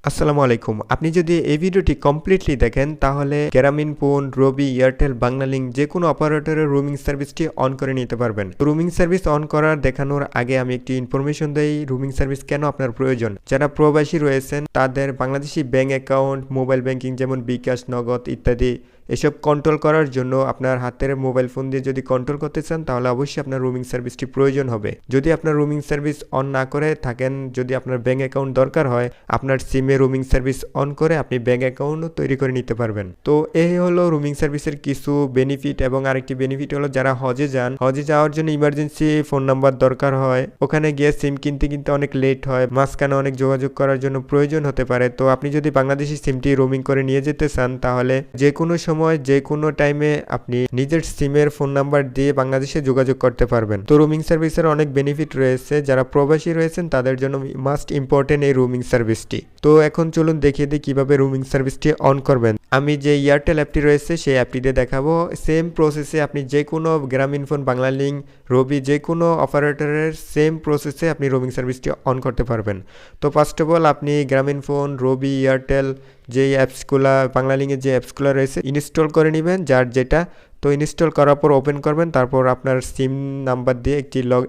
আসসালামু আলাইকুম। আপনি যদি এই ভিডিওটি কমপ্লিটলি দেখেন তাহলে গ্রামীণফোন, রবি, এয়ারটেল, বাংলালিংক যে কোনো অপারেটরের রোমিং সার্ভিসটি অন করে নিতে পারবেন। রোমিং সার্ভিস অন করার দেখানোর আগে আমি একটি ইনফরমেশন দেই রোমিং সার্ভিস কেন আপনার প্রয়োজন। যারা প্রবাসী রয়েছেন তাদের Bangladeshi bank account, mobile banking যেমন বিকাশ, নগদ ইত্যাদি এসব কন্ট্রোল করার জন্য আপনার হাতের মোবাইল ফোন দিয়ে যদি কন্ট্রোল করতে চান তাহলে অবশ্যই আপনার রোমিং সার্ভিসটি প্রয়োজন হবে। যদি আপনার রোমিং সার্ভিস অন না করে থাকেন, যদি আপনার ব্যাংক অ্যাকাউন্ট দরকার হয়, আপনার সিমে রোমিং সার্ভিস অন করে আপনি ব্যাংক অ্যাকাউন্টও তৈরি করে নিতে পারবেন। তো এই হলো রোমিং সার্ভিসের কিছু বেনিফিট। এবং আরেকটি বেনিফিট হলো যারা হজে যান, হজে যাওয়ার জন্য ইমার্জেন্সি ফোন নাম্বার দরকার হয়, ওখানে গিয়ে সিম কিনতে অনেক লেট হয়, মাঝখানে অনেক যোগাযোগ করার জন্য প্রয়োজন হতে পারে। তো আপনি যদি বাংলাদেশি সিমটি রোমিং করে নিয়ে যেতে চান তাহলে যে কোনো সময় যে কোনো টাইমে আপনি নিজের সিমের ফোন নাম্বার দিয়ে বাংলাদেশে যোগাযোগ করতে পারবেন। তো রোমিং সার্ভিসের অনেক বেনিফিট রয়েছে। যারা প্রবাসী রয়েছেন তাদের জন্য মাস্ট ইম্পর্টেন্ট এই রোমিং সার্ভিসটি। তো এখন চলুন দেখিয়ে দিই কিভাবে রোমিং সার্ভিসটি অন করবেন। আমি যে এয়ারটেল অ্যাপটি রয়েছে সেই অ্যাপটি দিয়ে দেখাবো। সেম প্রসেসে আপনি যে কোনো গ্রামীণফোন, বাংলালিংক, রবি যে কোনো অপারেটরের সেম প্রসেসে আপনি রোমিং সার্ভিসটি অন করতে পারবেন। তো ফার্স্ট অফ অল আপনি গ্রামীণফোন, রবি, এয়ারটেল যে অ্যাপসগুলো, বাংলালিংকের যে অ্যাপসগুলো রয়েছে ইনস্টল করে নেবেন যার যেটা। তো ইনস্টল করার পর ওপেন করবেন, তারপর আপনার সিম নাম্বার দিয়ে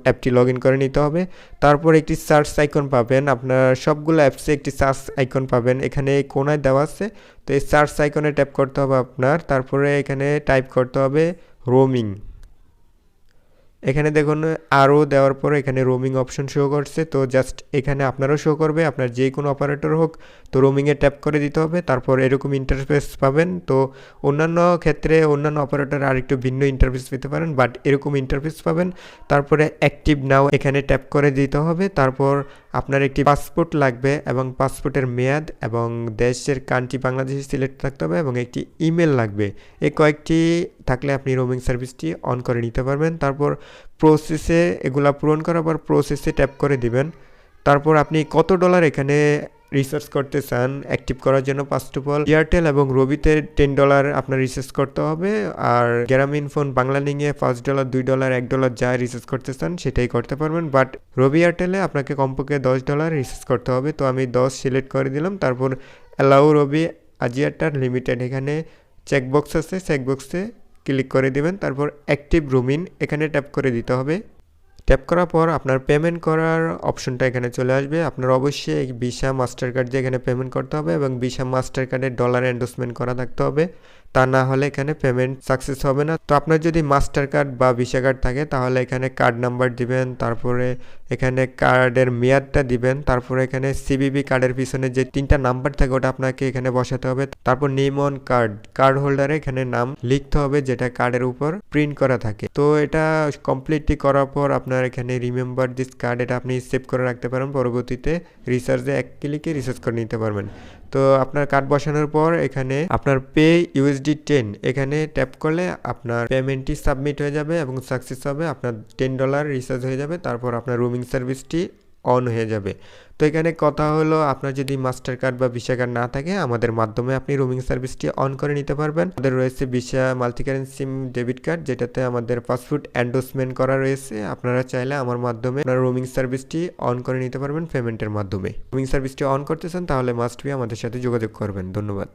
অ্যাপটি লগ ইন করে নিতে হবে। তারপর একটি সার্চ আইকন পাবেন, আপনার সবগুলো অ্যাপসে একটি সার্চ আইকন পাবেন, এখানে কোনায় দেওয়া আছে। তো এই সার্চ আইকনে ট্যাপ করতে হবে আপনার, তারপরে এখানে টাইপ করতে হবে রোমিং। এখানে দেখুন আরও দেওয়ার পর এখানে রোমিং অপশন শো করছে। তো জাস্ট এখানে আপনারও শো করবে, আপনার যে কোনো অপারেটর হোক। তো রোমিংয়ে ট্যাপ করে দিতে হবে, তারপর এরকম ইন্টারফেস পাবেন। তো অন্যান্য ক্ষেত্রে অন্যান্য অপারেটর আরেকটু ভিন্ন ইন্টারফেস পেতে পারেন, বাট এরকম ইন্টারফেস পাবেন। তারপরে অ্যাক্টিভ নাও এখানে ট্যাপ করে দিতে হবে। তারপর আপনার একটি পাসপোর্ট লাগবে এবং পাসপোর্টের মেয়াদ এবং দেশের কান্ট্রি বাংলাদেশে সিলেক্ট থাকতে হবে এবং একটি ইমেল লাগবে। এই কয়েকটি থাকলে আপনি রোমিং সার্ভিসটি অন করে নিতে পারবেন। তারপর প্রসেসে এগুলা পূরণ করার পর প্রসেসে ট্যাপ করে দিবেন। তারপর আপনি কত ডলার এখানে রিসার্চ করতে চান অ্যাক্টিভ করার জন্য। ফার্স্ট অফ অল এয়ারটেল এবং রবিতে $10 আপনার রিসার্চ করতে হবে, আর গ্রামীণফোন, বাংলালিংকে $5, $2, $1 যা রিসার্চ করতে চান সেটাই করতে পারবেন। বাট রবি এয়ারটেলে আপনাকে কমপক্ষে $10 রিসার্চ করতে হবে। তো আমি 10 সিলেক্ট করে দিলাম। তারপর অ্যালাউ রবি আজিয়াটার লিমিটেড এখানে চেকবক্স আছে, চেকবক্সে ক্লিক করে দিবেন। তারপর অ্যাক্টিভ রোমিং এখানে ট্যাপ করে দিতে হবে। ট্যাপ করার পর আপনার পেমেন্ট করার অপশনটা এখানে চলে আসবে। আপনার অবশ্যই ভিসা, মাস্টার কার্ড দিয়ে এখানে পেমেন্ট করতে হবে এবং ভিসা, মাস্টার কার্ডে ডলার এন্ডোর্সমেন্ট করা থাকতে হবে, তা না হলে এখানে পেমেন্ট সাকসেস হবে না। তো আপনার যদি মাস্টার কার্ড বা ভিসা কার্ড থাকে তাহলে এখানে কার্ড নাম্বার দিবেন, তারপরে এখানে কার্ডের মেয়াদটা দিবেন, তারপরে এখানে সিবিবি কার্ডের পিছনে যে 3টা নাম্বার থাকে ওটা আপনাকে এখানে বসাতে হবে। তারপর নেম অন কার্ড হোল্ডারে এখানে নাম লিখতে হবে যেটা কার্ডের উপর প্রিন্ট করা থাকে। তো এটা কমপ্লিটলি করার পর আপনার এখানে রিমেম্বার দিস কার্ড এটা আপনি সেভ করে রাখতে পারেন, পরবর্তীতে রিসার্চে এক ক্লিকে রিসার্চ করে নিতে পারবেন। তো আপনার কার্ড বসানোর পর এখানে আপনার পে USD10 এখানে ট্যাপ করলে আপনার পেমেন্টটি সাবমিট হয়ে যাবে এবং সাকসেস হবে, আপনার $10 রিচার্জ হয়ে যাবে। তারপর আপনার রোমিং সার্ভিসটি অন হয়ে যাবে। তো এখানে কথা হলো আপনার যদি মাস্টার কার্ড বা ভিসা কার্ড না থাকে আমাদের মাধ্যমে আপনি রোমিং সার্ভিসটি অন করে নিতে পারবেন। আমাদের রয়েছে ভিসা মাল্টিকারেন্সি সিম ডেবিট কার্ড, যেটাতে আমাদের পাসপোর্ট এন্ডোর্সমেন্ট করা রয়েছে। আপনারা চাইলে আমার মাধ্যমে আপনার রোমিং সার্ভিসটি অন করে নিতে পারবেন পেমেন্টের মাধ্যমে। রোমিং সার্ভিসটি অন করতে চান তাহলে মাস্ট বি আমাদের সাথে যোগাযোগ করবেন। ধন্যবাদ।